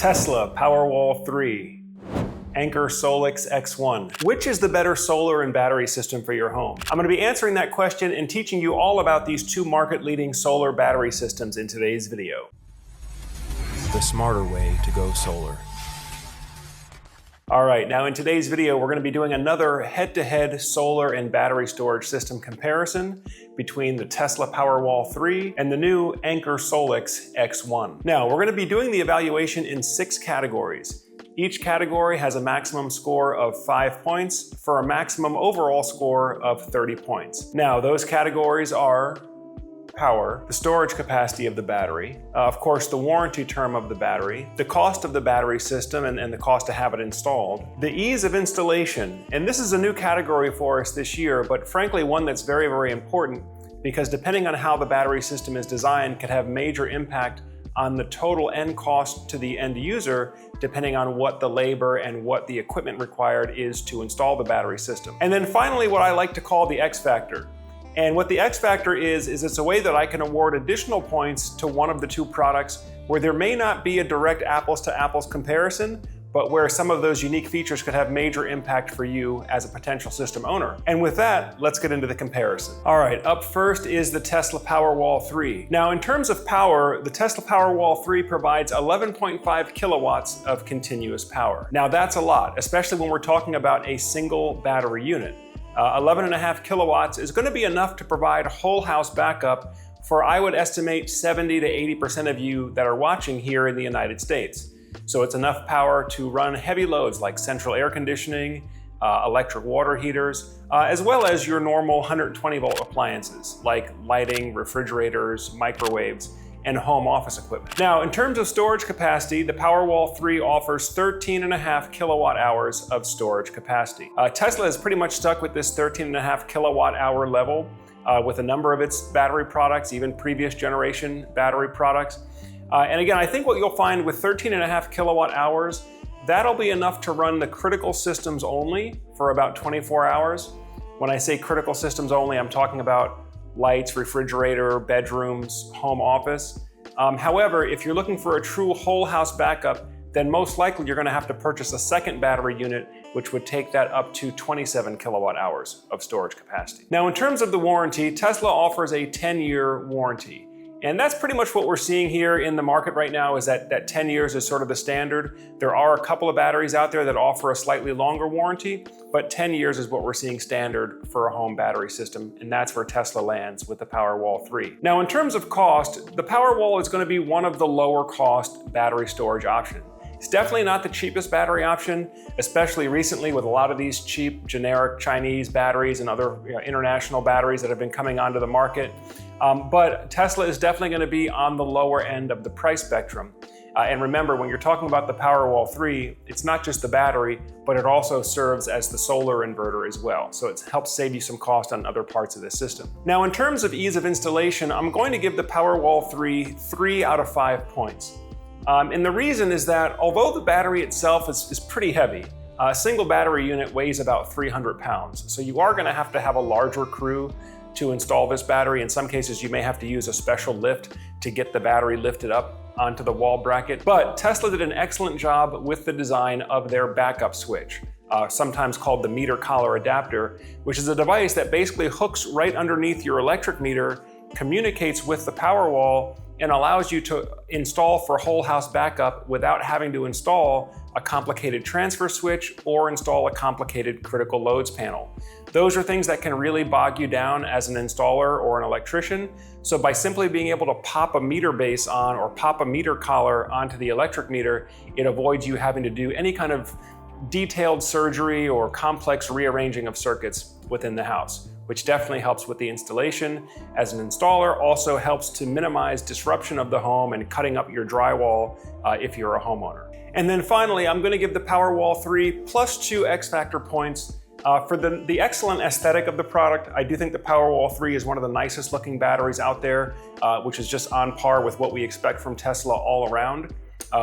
Tesla Powerwall 3, Anker SOLIX X1. Which is the better solar and battery system for your home? I'm going to be answering that question and teaching you all about these two market-leading solar battery systems in today's video. The smarter way to go solar. All right, now in today's video, we're going to be doing another head-to-head solar and battery storage system comparison between the Tesla Powerwall 3 and the new Anker SOLIX X1. Now, we're going to be doing the evaluation in 6 categories. Each category has a maximum score of 5 points for a maximum overall score of 30 points. Now, those categories are power, the storage capacity of the battery, of course the warranty term of the battery, the cost of the battery system and the cost to have it installed, the ease of installation, and this is a new category for us this year, but frankly one that's very, very important because depending on how the battery system is designed can have major impact on the total end cost to the end user, depending on what the labor and what the equipment required is to install the battery system. And then finally, what I like to call the X factor. And what the X factor is it's a way that I can award additional points to one of the two products where there may not be a direct apples to apples comparison, but where some of those unique features could have major impact for you as a potential system owner. And with that, let's get into the comparison. All right, up first is the Tesla Powerwall 3. Now, in terms of power, the Tesla Powerwall 3 provides 11.5 kilowatts of continuous power. Now, that's a lot, especially when we're talking about a single battery unit. 11.5 kilowatts is going to be enough to provide whole house backup for, I would estimate, 70 to 80% of you that are watching here in the United States. So it's enough power to run heavy loads like central air conditioning, electric water heaters, as well as your normal 120 volt appliances like lighting, refrigerators, microwaves, and home office equipment. Now, in terms of storage capacity, the Powerwall 3 offers 13.5 kilowatt hours of storage capacity. Tesla has pretty much stuck with this 13.5 kilowatt hour level with a number of its battery products, even previous generation battery products. And again, I think what you'll find with 13.5 kilowatt hours, that'll be enough to run the critical systems only for about 24 hours. When I say critical systems only, I'm talking about lights, refrigerator, bedrooms, home office. However, if you're looking for a true whole house backup, then most likely you're going to have to purchase a second battery unit, which would take that up to 27 kilowatt hours of storage capacity. Now, in terms of the warranty, Tesla offers a 10-year warranty. And that's pretty much what we're seeing here in the market right now is that 10 years is sort of the standard. There are a couple of batteries out there that offer a slightly longer warranty, but 10 years is what we're seeing standard for a home battery system, and that's where Tesla lands with the Powerwall 3. Now, in terms of cost, the Powerwall is going to be one of the lower cost battery storage options. It's definitely not the cheapest battery option, especially recently with a lot of these cheap generic Chinese batteries and other international batteries that have been coming onto the market. But Tesla is definitely going to be on the lower end of the price spectrum. And remember, when you're talking about the Powerwall 3, it's not just the battery, but it also serves as the solar inverter as well. So it helps save you some cost on other parts of the system. Now, in terms of ease of installation, I'm going to give the Powerwall 3 3 out of 5 points. And the reason is that although the battery itself is pretty heavy, a single battery unit weighs about 300 pounds. So you are going to have a larger crew to install this battery. In some cases, you may have to use a special lift to get the battery lifted up onto the wall bracket. But Tesla did an excellent job with the design of their backup switch, sometimes called the meter collar adapter, which is a device that basically hooks right underneath your electric meter, communicates with the Powerwall, and allows you to install for whole house backup without having to install a complicated transfer switch or install a complicated critical loads panel. Those are things that can really bog you down as an installer or an electrician. So by simply being able to pop a meter base on or pop a meter collar onto the electric meter, it avoids you having to do any kind of detailed surgery or complex rearranging of circuits within the house, which definitely helps with the installation. As an installer, also helps to minimize disruption of the home and cutting up your drywall if you're a homeowner. And then finally, I'm going to give the Powerwall 3 plus 2 X Factor points. For the excellent aesthetic of the product, I do think the Powerwall 3 is one of the nicest looking batteries out there, which is just on par with what we expect from Tesla all around,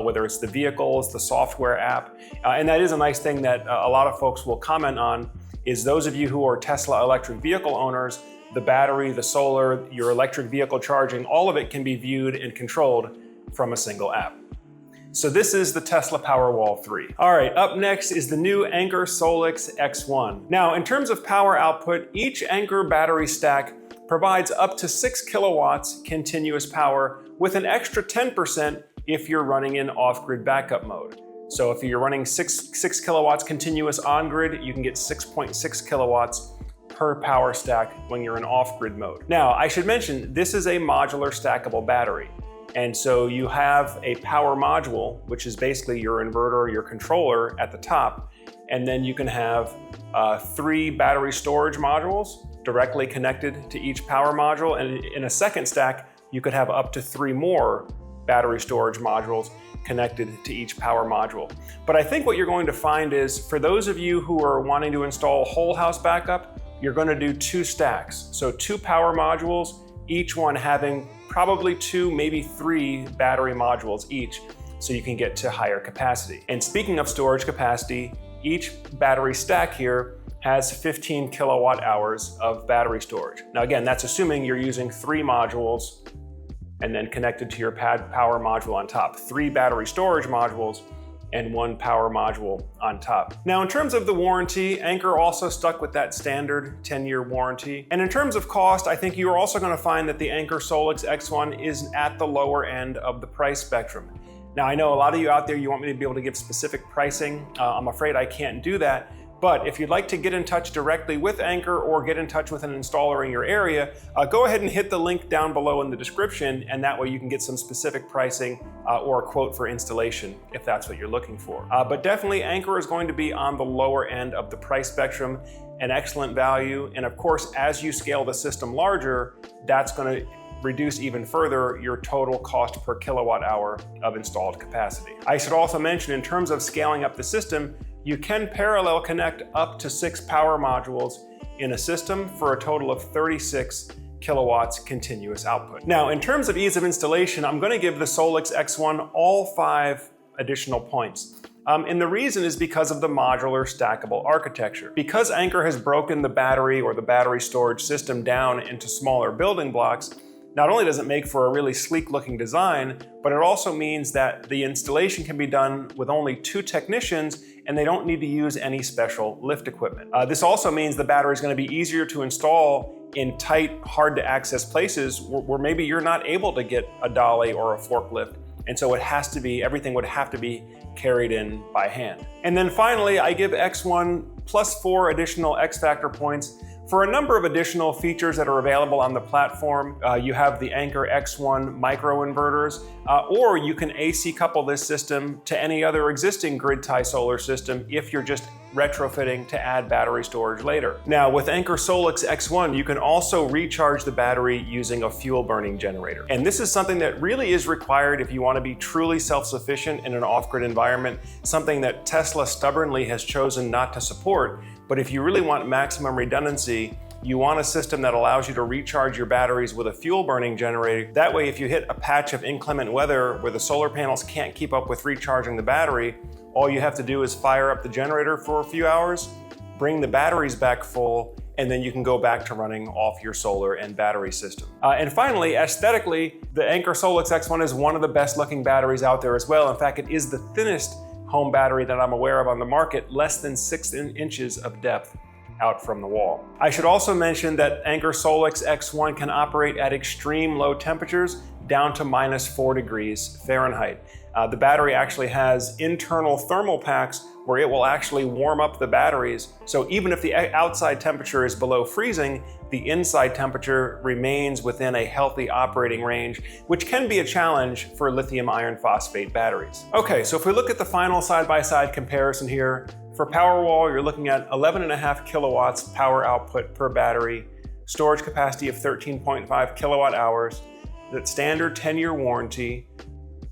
whether it's the vehicles, the software app. And that is a nice thing that a lot of folks will comment on, is those of you who are Tesla electric vehicle owners, the battery, the solar, your electric vehicle charging, all of it can be viewed and controlled from a single app. So this is the Tesla Powerwall 3. All right, up next is the new Anker SOLIX X1. Now, in terms of power output, each Anker battery stack provides up to 6 kilowatts continuous power with an extra 10% if you're running in off-grid backup mode. So if you're running 6 kilowatts continuous on-grid, you can get 6.6 kilowatts per power stack when you're in off-grid mode. Now, I should mention, this is a modular stackable battery. And so you have a power module, which is basically your inverter, your controller at the top. And then you can have 3 battery storage modules directly connected to each power module. And in a second stack, you could have up to 3 more battery storage modules connected to each power module. But I think what you're going to find is, for those of you who are wanting to install whole house backup, you're going to do 2 stacks. So 2 power modules, each one having probably 2, maybe 3 battery modules each, so you can get to higher capacity. And speaking of storage capacity, each battery stack here has 15 kilowatt hours of battery storage. Now again, that's assuming you're using 3 modules and then connected to your power module on top. 3 battery storage modules and 1 power module on top. Now, in terms of the warranty, Anker also stuck with that standard 10-year warranty. And in terms of cost, I think you're also gonna find that the Anker SOLIX X1 is at the lower end of the price spectrum. Now, I know a lot of you out there, you want me to be able to give specific pricing. I'm afraid I can't do that. But if you'd like to get in touch directly with Anker or get in touch with an installer in your area, go ahead and hit the link down below in the description, and that way you can get some specific pricing or a quote for installation if that's what you're looking for. But definitely Anker is going to be on the lower end of the price spectrum, an excellent value. And of course, as you scale the system larger, that's going to reduce even further your total cost per kilowatt hour of installed capacity. I should also mention, in terms of scaling up the system, you can parallel connect up to 6 power modules in a system for a total of 36 kilowatts continuous output. Now, in terms of ease of installation, I'm going to give the SOLIX X1 all 5 additional points. And the reason is because of the modular stackable architecture. Because Anker has broken the battery or the battery storage system down into smaller building blocks, not only does it make for a really sleek looking design, but it also means that the installation can be done with only 2 technicians and they don't need to use any special lift equipment. This also means the battery is going to be easier to install in tight, hard to access places where maybe you're not able to get a dolly or a forklift. And so everything would have to be carried in by hand. And then finally, I give X1 plus 4 additional X-Factor points for a number of additional features that are available on the platform. You have the Anker X1 microinverters, or you can AC couple this system to any other existing grid tie solar system if you're just retrofitting to add battery storage later. Now, with Anker SOLIX X1, you can also recharge the battery using a fuel burning generator. And this is something that really is required if you want to be truly self-sufficient in an off-grid environment, something that Tesla stubbornly has chosen not to support. But if you really want maximum redundancy, you want a system that allows you to recharge your batteries with a fuel burning generator. That way, if you hit a patch of inclement weather where the solar panels can't keep up with recharging the battery, all you have to do is fire up the generator for a few hours, bring the batteries back full, and then you can go back to running off your solar and battery system. And finally, aesthetically, the Anker SOLIX X1 is one of the best looking batteries out there as well. In fact, it is the thinnest home battery that I'm aware of on the market, less than 6 inches of depth out from the wall. I should also mention that Anker SOLIX X1 can operate at extreme low temperatures down to -4 degrees Fahrenheit. The battery actually has internal thermal packs where it will actually warm up the batteries. So even if the outside temperature is below freezing, the inside temperature remains within a healthy operating range, which can be a challenge for lithium iron phosphate batteries. Okay, so if we look at the final side-by-side comparison here, for Powerwall, you're looking at 11.5 kilowatts power output per battery, storage capacity of 13.5 kilowatt hours, the standard 10-year warranty,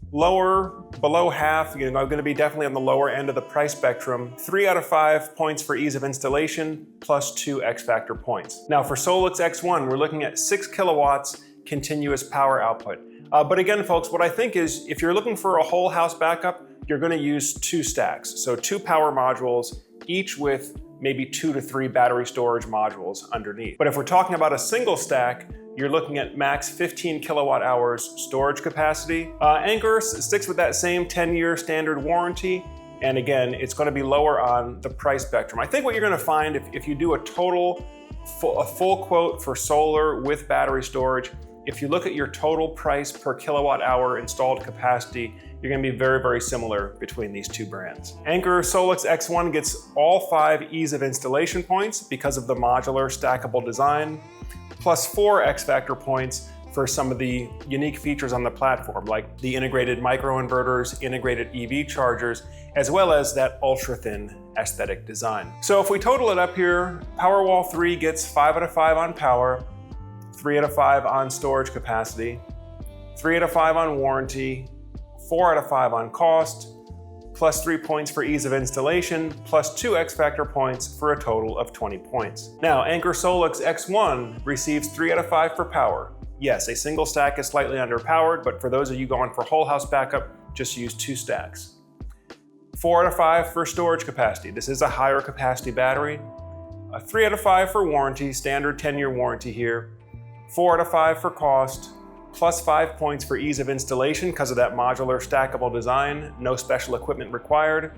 below half, you're going to be definitely on the lower end of the price spectrum. 3 out of 5 points for ease of installation, plus 2 X-Factor points. Now for SOLIX X1, we're looking at 6 kilowatts continuous power output. But again, folks, what I think is if you're looking for a whole house backup, you're going to use 2 stacks. So 2 power modules, each with maybe 2 to 3 battery storage modules underneath. But if we're talking about a single stack, you're looking at max 15 kilowatt hours storage capacity. Anker sticks with that same 10-year standard warranty. And again, it's going to be lower on the price spectrum. I think what you're going to find if you do a full quote for solar with battery storage, if you look at your total price per kilowatt hour installed capacity, you're going to be very, very similar between these two brands. Anker SOLIX X1 gets all 5 ease of installation points because of the modular stackable design, plus 4 X-Factor points for some of the unique features on the platform, like the integrated microinverters, integrated EV chargers, as well as that ultra-thin aesthetic design. So if we total it up here, Powerwall 3 gets 5 out of 5 on power, 3 out of 5 on storage capacity, 3 out of 5 on warranty, 4 out of 5 on cost, plus 3 points for ease of installation, plus 2 X-Factor points for a total of 20 points. Now, Anker SOLIX X1 receives 3 out of 5 for power. Yes, a single stack is slightly underpowered, but for those of you going for whole house backup, just use 2 stacks. 4 out of 5 for storage capacity. This is a higher capacity battery. 3 out of 5 for warranty, standard 10-year warranty here. 4 out of 5 for cost, plus 5 points for ease of installation because of that modular stackable design, no special equipment required,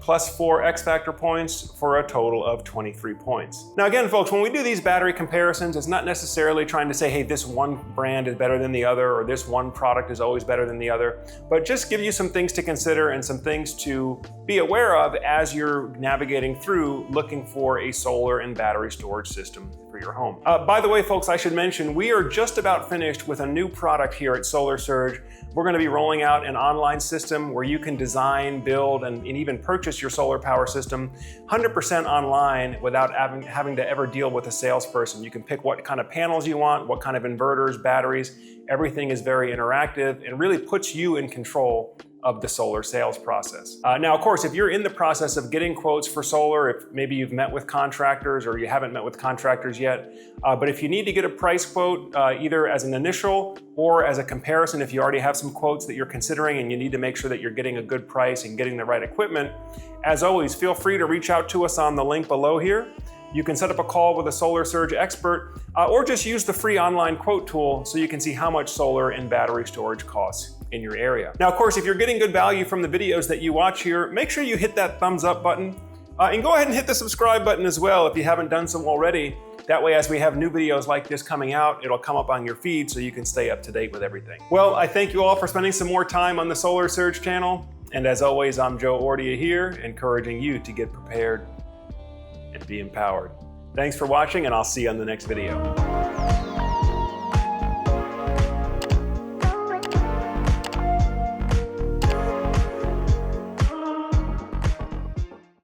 plus 4 X-Factor points for a total of 23 points. Now again, folks, when we do these battery comparisons, it's not necessarily trying to say, hey, this one brand is better than the other, or this one product is always better than the other, but just give you some things to consider and some things to be aware of as you're navigating through looking for a solar and battery storage system for your home. By the way, folks, I should mention, we are just about finished with a new product here at Solar Surge. We're going to be rolling out an online system where you can design, build, and even purchase your solar power system 100% online without having to ever deal with a salesperson. You can pick what kind of panels you want, what kind of inverters, batteries. Everything is very interactive and really puts you in control of the solar sales process. Now, of course, if you're in the process of getting quotes for solar, if maybe you've met with contractors or you haven't met with contractors yet, but if you need to get a price quote, either as an initial or as a comparison, if you already have some quotes that you're considering and you need to make sure that you're getting a good price and getting the right equipment, as always, feel free to reach out to us on the link below here. You can set up a call with a Solar Surge expert or just use the free online quote tool so you can see how much solar and battery storage costs in your area. Now, of course, if you're getting good value from the videos that you watch here, make sure you hit that thumbs up button and go ahead and hit the subscribe button as well if you haven't done so already. That way, as we have new videos like this coming out, it'll come up on your feed so you can stay up to date with everything. Well, I thank you all for spending some more time on the Solar Surge channel. And as always, I'm Joe Ordia here, encouraging you to get prepared and be empowered. Thanks for watching, and I'll see you on the next video.